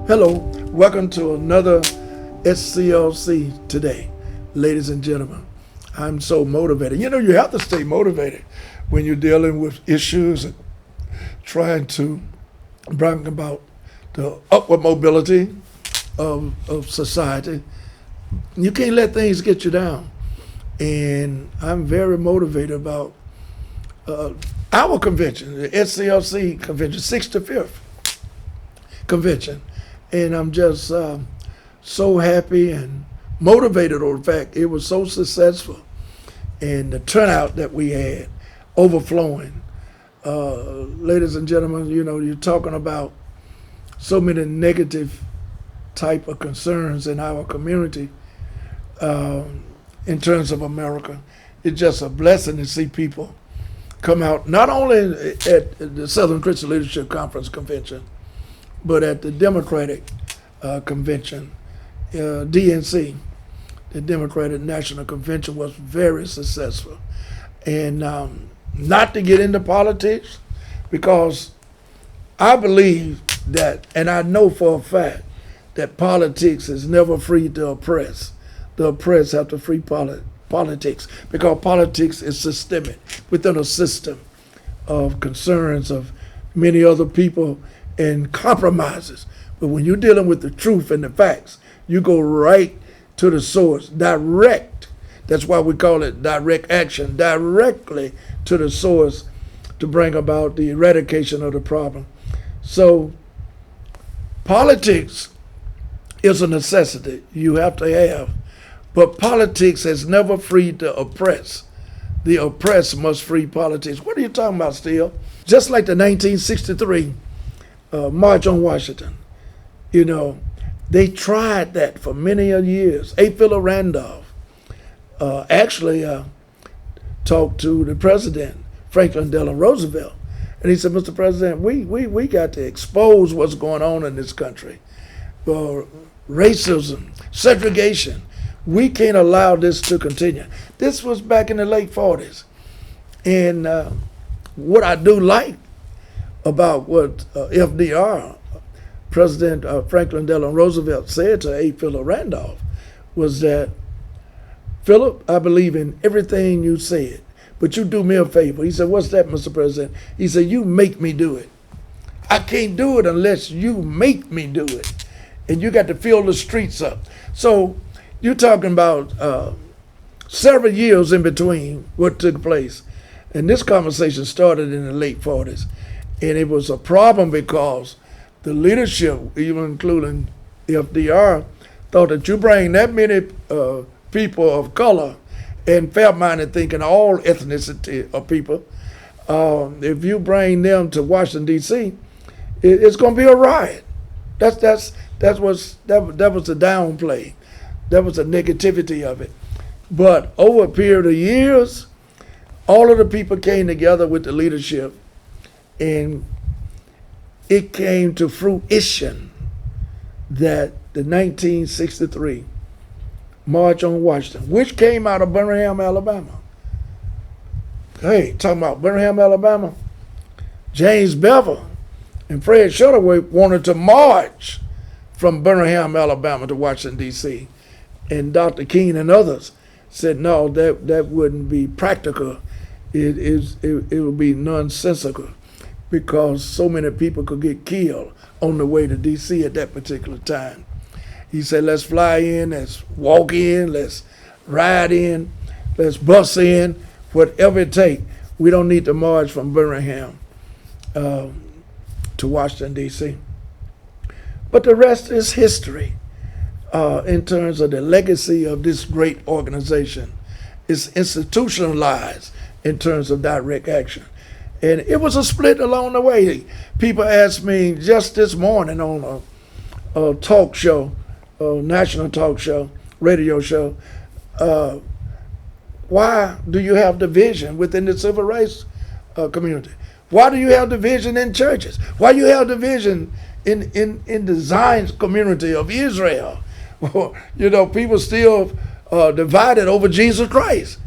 Hello, welcome to another SCLC today, ladies and gentlemen. I'm so motivated. You know, you have to stay motivated when you're dealing with issues and trying to bring about the upward mobility of society. You can't let things get you down. And I'm very motivated about our convention, the SCLC convention, 65th convention. And I'm just so happy and motivated over the fact it was so successful. And the turnout that we had, overflowing. Ladies and gentlemen, you know, you're talking about so many negative type of concerns in our community in terms of America. It's just a blessing to see people come out, not only at the Southern Christian Leadership Conference convention, but at the Democratic convention, DNC, the Democratic National Convention was very successful. And not to get into politics, because I believe that, and I know for a fact, that politics is never free to oppress. The oppressed have to free politics, because politics is systemic within a system of concerns of many other people and compromises. But when you're dealing with the truth and the facts, you go right to the source, direct. That's why we call it direct action, directly to the source to bring about the eradication of the problem. So politics is a necessity you have to have, but politics has never freed the oppressed. The oppressed must free politics. What are you talking about, Steele? Just like the 1963 March on Washington. You know, they tried that for many years. A. Philip Randolph actually talked to the president, Franklin Delano Roosevelt, and he said, Mr. President, we got to expose what's going on in this country. Racism, segregation. We can't allow this to continue. This was back in the late 40s. And what I do like about what FDR, President Franklin Delano Roosevelt, said to A. Philip Randolph was that, Philip, I believe in everything you said, but you do me a favor. He said, what's that, Mr. President? He said, you make me do it. I can't do it unless you make me do it. And you got to fill the streets up. So you're talking about several years in between what took place. And this conversation started in the late 40s. And it was a problem because the leadership, even including FDR, thought that you bring that many people of color and fair-minded thinking, all ethnicity of people, if you bring them to Washington, D.C., it's going to be a riot. That was the downplay. That was the negativity of it. But over a period of years, all of the people came together with the leadership, and it came to fruition that the 1963 March on Washington, which came out of Birmingham, Alabama. Hey, talking about Birmingham, Alabama, James Bevel and Fred Shuttleworth wanted to march from Birmingham, Alabama to Washington, D.C. And Dr. King and others said, no, that wouldn't be practical. It would be nonsensical, because so many people could get killed on the way to D.C. at that particular time. He said, let's fly in, let's walk in, let's ride in, let's bus in, whatever it takes. We don't need to march from Birmingham to Washington, D.C. But the rest is history in terms of the legacy of this great organization. It's institutionalized in terms of direct action. And it was a split along the way. People asked me just this morning on a talk show, a national talk show, radio show, why do you have division within the civil rights community? Why do you have division in churches? Why do you have division in the Zionist community of Israel? Well, you know, people still divided over Jesus Christ.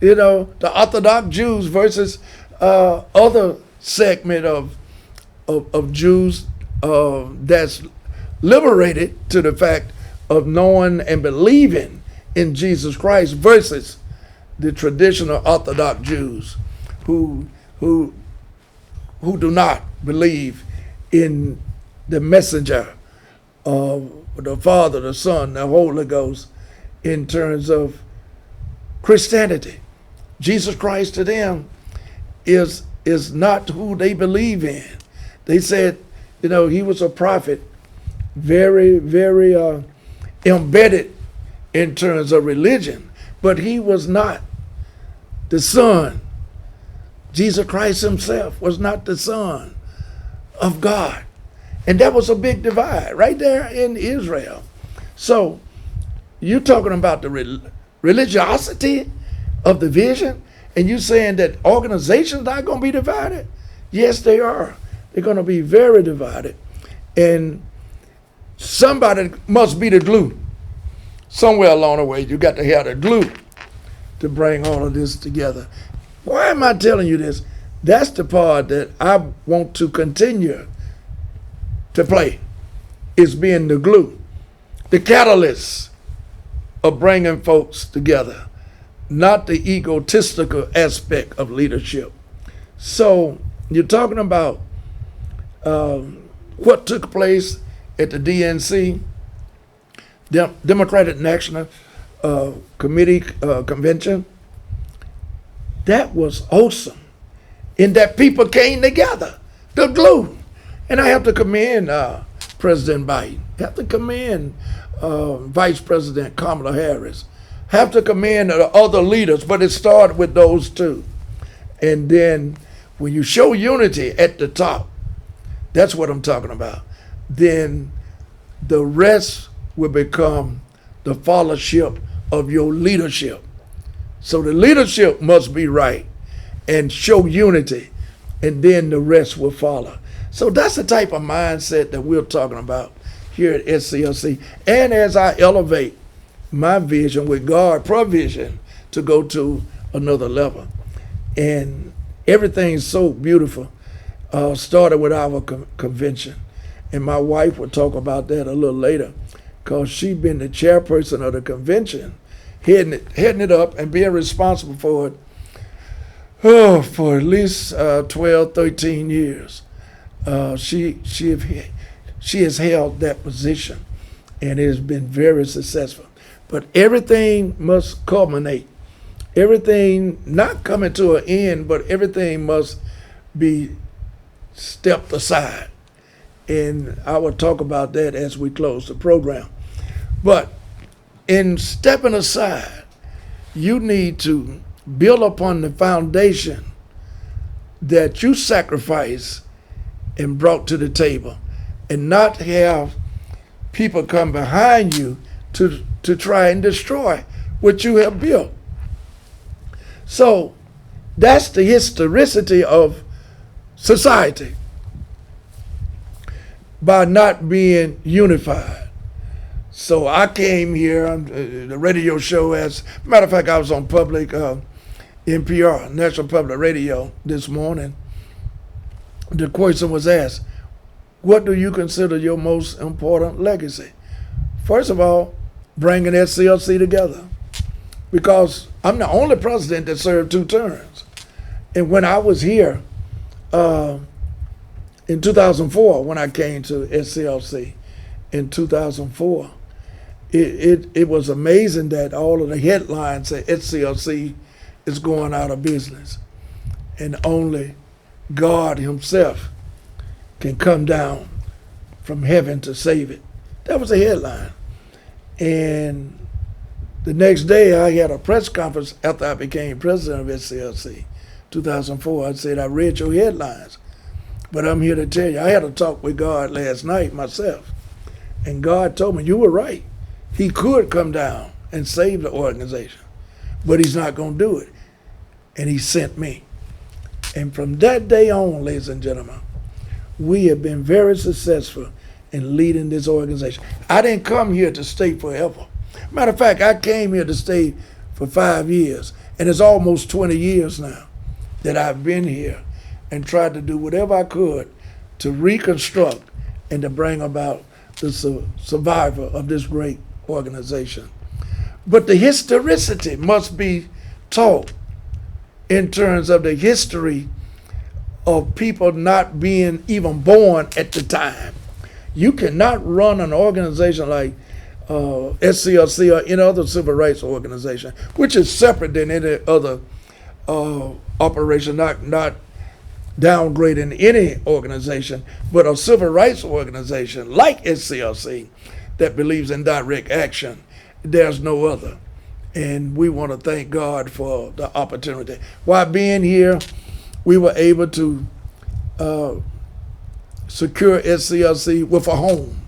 You know, the Orthodox Jews versus other segment of Jews that's liberated to the fact of knowing and believing in Jesus Christ versus the traditional Orthodox Jews who do not believe in the messenger of the Father, the Son, the Holy Ghost in terms of Christianity. Jesus Christ to them is not who they believe in. They said, he was a prophet, very, very embedded in terms of religion, but he was not the Son. Jesus Christ himself was not the Son of God. And that was a big divide right there in Israel. So you're talking about the religiosity of the vision, and you're saying that organizations are going to be divided? Yes, they are. They're going to be very divided. And somebody must be the glue. Somewhere along the way, you got to have the glue to bring all of this together. Why am I telling you this? That's the part that I want to continue to play, is being the glue, the catalyst of bringing folks together, not the egotistical aspect of leadership. So you're talking about what took place at the DNC, Democratic National Committee Convention. That was awesome, in that people came together, the glue. And I have to commend President Biden. I have to commend Vice President Kamala Harris. I have to commend the other leaders, but it started with those two. And then when you show unity at the top, that's what I'm talking about, then the rest will become the followership of your leadership. So the leadership must be right and show unity, and then the rest will follow. So that's the type of mindset that we're talking about here at SCLC. And as I elevate my vision with God provision to go to another level. And everything's so beautiful. Started with our convention. And my wife will talk about that a little later, because she's been the chairperson of the convention, heading it up and being responsible for it for at least 12, 13 years. She has held that position, and it has been very successful. But everything must culminate. Everything not coming to an end, but everything must be stepped aside. And I will talk about that as we close the program. But in stepping aside, you need to build upon the foundation that you sacrifice and brought to the table, and not have people come behind you to try and destroy what you have built. So that's the historicity of society, by not being unified. So I came here on the radio show, as a matter of fact, I was on public NPR, National Public Radio, this morning. The question was asked, what do you consider your most important legacy? First of all, bringing SCLC together, because I'm the only president that served 2 terms. And when I was here in 2004, when I came to SCLC in 2004, it was amazing that all of the headlines said SCLC is going out of business, and only God himself can come down from heaven to save it. That was a headline. And the next day I had a press conference after I became president of SCLC, 2004. I said, I read your headlines, but I'm here to tell you, I had a talk with God last night myself. And God told me, you were right. He could come down and save the organization, but he's not going to do it. And he sent me. And from that day on, ladies and gentlemen, we have been very successful in leading this organization. I didn't come here to stay forever. Matter of fact, I came here to stay for 5 years, and it's almost 20 years now that I've been here and tried to do whatever I could to reconstruct and to bring about the survivor of this great organization. But the historicity must be taught in terms of the history of people not being even born at the time. You cannot run an organization like SCLC or any other civil rights organization, which is separate than any other operation, not downgrading any organization, but a civil rights organization like SCLC that believes in direct action. There's no other. And we want to thank God for the opportunity. While being here, we were able to secure SCLC with a home.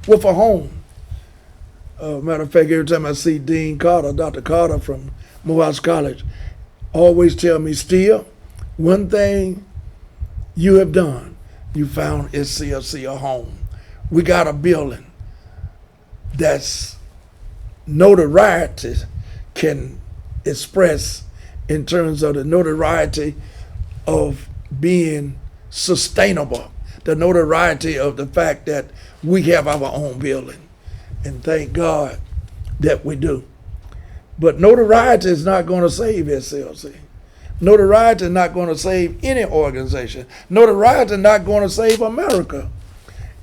With a home. Matter of fact, every time I see Dean Carter, Dr. Carter from Morehouse College, always tell me, Steele, one thing you have done, you found SCLC a home. We got a building that's notoriety can express in terms of the notoriety of being sustainable, the notoriety of the fact that we have our own building. And thank God that we do. But notoriety is not going to save SCLC. Notoriety is not going to save any organization. Notoriety is not going to save America.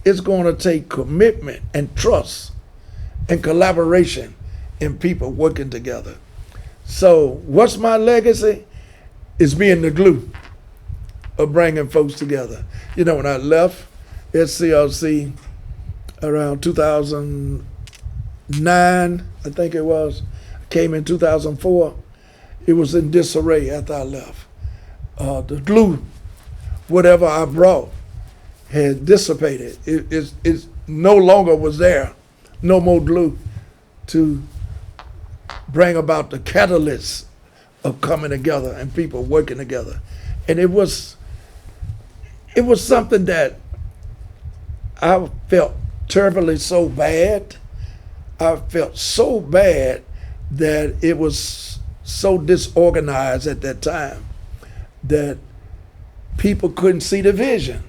It's going to take commitment and trust and collaboration in people working together. So what's my legacy? Is being the glue of bringing folks together. You know, when I left SCLC around 2009, I think it was, came in 2004, it was in disarray after I left. The glue, whatever I brought, had dissipated. It no longer was there. No more glue to bring about the catalyst of coming together and people working together. And it was something that I felt terribly so bad. I felt so bad that it was so disorganized at that time that people couldn't see the vision.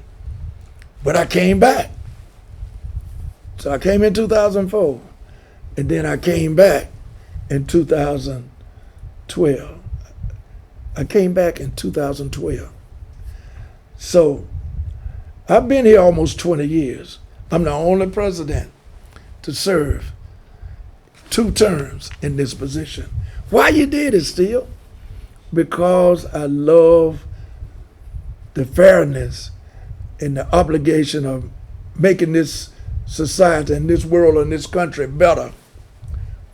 But I came back. So I came in 2004, and then I came back in 2012. I came back in 2012. So I've been here almost 20 years. I'm the only president to serve 2 terms in this position. Why you did it, Steele? Because I love the fairness and the obligation of making this society and this world and this country better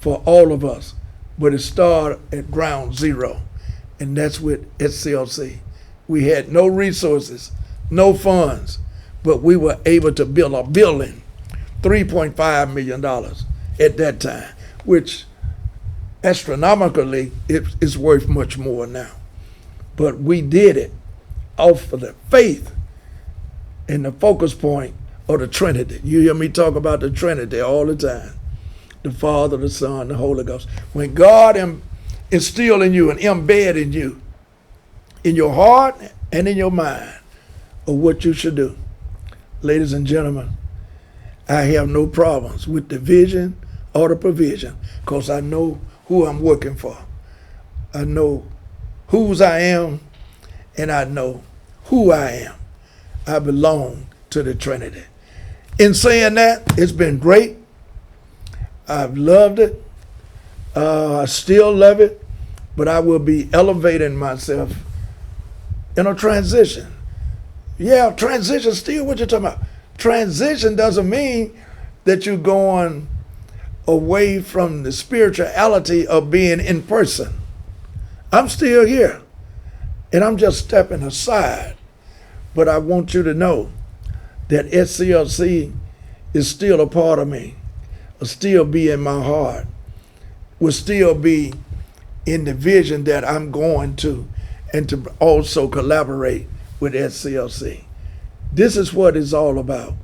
for all of us. But it started at ground zero, and that's with SCLC. We had no resources, no funds, but we were able to build a building, $3.5 million at that time, which astronomically is worth much more now. But we did it off of the faith and the focus point of the Trinity. You hear me talk about the Trinity all the time. The Father, the Son, the Holy Ghost. When God instill in you and embed in you, in your heart and in your mind, of what you should do. Ladies and gentlemen, I have no problems with the vision or the provision, because I know who I'm working for. I know whose I am, and I know who I am. I belong to the Trinity. In saying that, it's been great. I've loved it. I still love it, but I will be elevating myself in a transition. Yeah, transition, Steele, what you talking about? Transition doesn't mean that you're going away from the spirituality of being in person. I'm still here, and I'm just stepping aside. But I want you to know that SCLC is still a part of me, will still be in my heart, will still be in the vision that I'm going to, and to also collaborate with SCLC. This is what it's all about.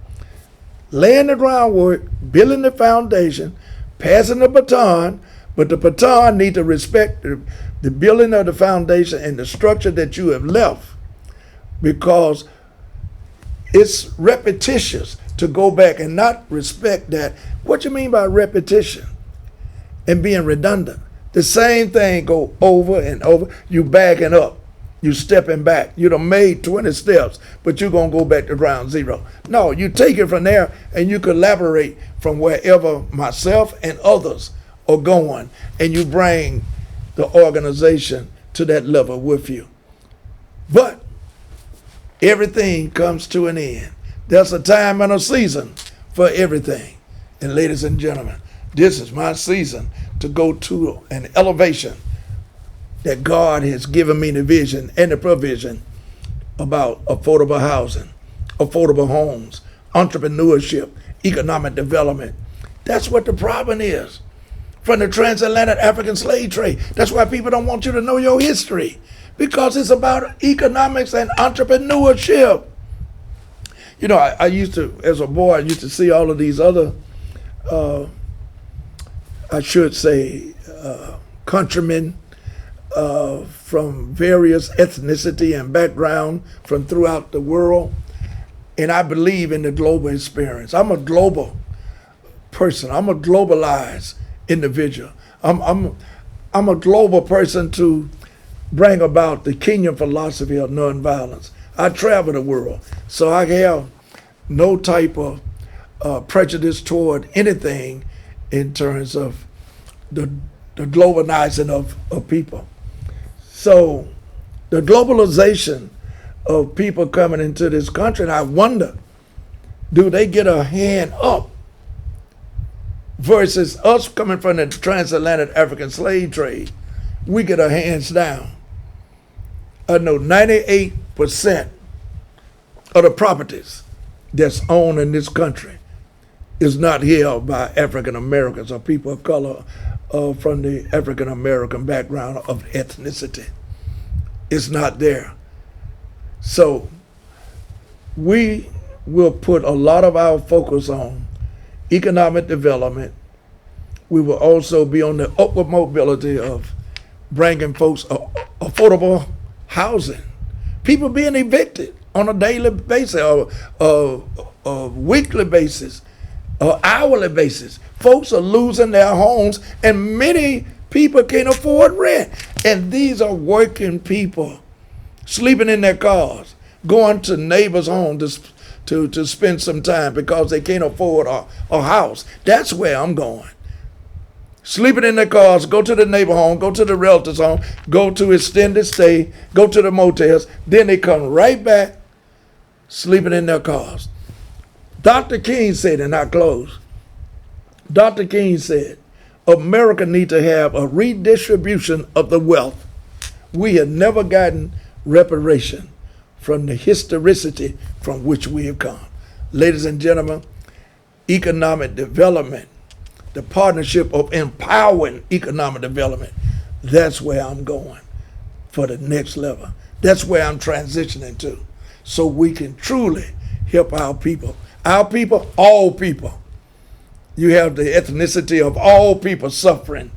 Laying the groundwork, building the foundation, passing the baton, but the baton need to respect the building of the foundation and the structure that you have left, because it's repetitious. to go back and not respect that. What you mean by repetition and being redundant? The same thing go over and over. You backing up. You stepping back. You done made 20 steps, but you're going to go back to ground zero. No, you take it from there and you collaborate from wherever myself and others are going, and you bring the organization to that level with you. But everything comes to an end. There's a time and a season for everything. And ladies and gentlemen, this is my season to go to an elevation that God has given me the vision and the provision about affordable housing, affordable homes, entrepreneurship, economic development. That's what the problem is. From the transatlantic African slave trade. That's why people don't want you to know your history, because it's about economics and entrepreneurship. You know, I used to, as a boy, I used to see all of these other, I should say, countrymen from various ethnicity and background from throughout the world. And I believe in the global experience. I'm a global person. I'm a globalized individual. I'm a global person to bring about the kingdom philosophy of nonviolence. I travel the world, so I have no type of prejudice toward anything in terms of the globalizing of people. So the globalization of people coming into this country, and I wonder, do they get a hand up versus us coming from the transatlantic African slave trade? We get our hands down. I know 98% of the properties that's owned in this country is not held by African Americans or people of color from the African American background of ethnicity. It's not there. So we will put a lot of our focus on economic development. We will also be on the upward mobility of bringing folks affordable housing. People being evicted on a daily basis, or weekly basis, or hourly basis. Folks are losing their homes, and many people can't afford rent. And these are working people sleeping in their cars, going to neighbors' homes to spend some time because they can't afford a house. That's where I'm going. Sleeping in their cars, go to the neighbor home, go to the relative's home, go to extended stay, go to the motels, then they come right back sleeping in their cars. Dr. King said, and I close, Dr. King said, America needs to have a redistribution of the wealth. We have never gotten reparation from the historicity from which we have come. Ladies and gentlemen, economic development, the partnership of empowering economic development, that's where I'm going for the next level. That's where I'm transitioning to, so we can truly help our people. Our people, all people. You have the ethnicity of all people suffering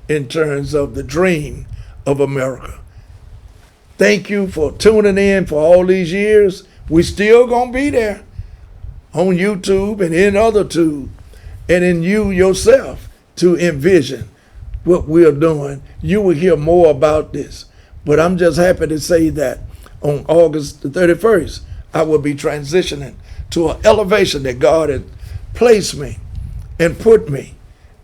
in terms of the dream of America. Thank you for tuning in for all these years. We still gonna be there on YouTube and in other tubes, and in you yourself to envision what we're doing. You will hear more about this. But I'm just happy to say that on August the 31st, I will be transitioning to an elevation that God has placed me and put me.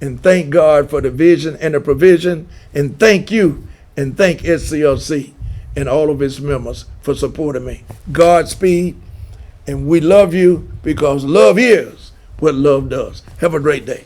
And thank God for the vision and the provision. And thank you, and thank SCLC and all of its members for supporting me. Godspeed, and we love you, because love is what love does. Have a great day.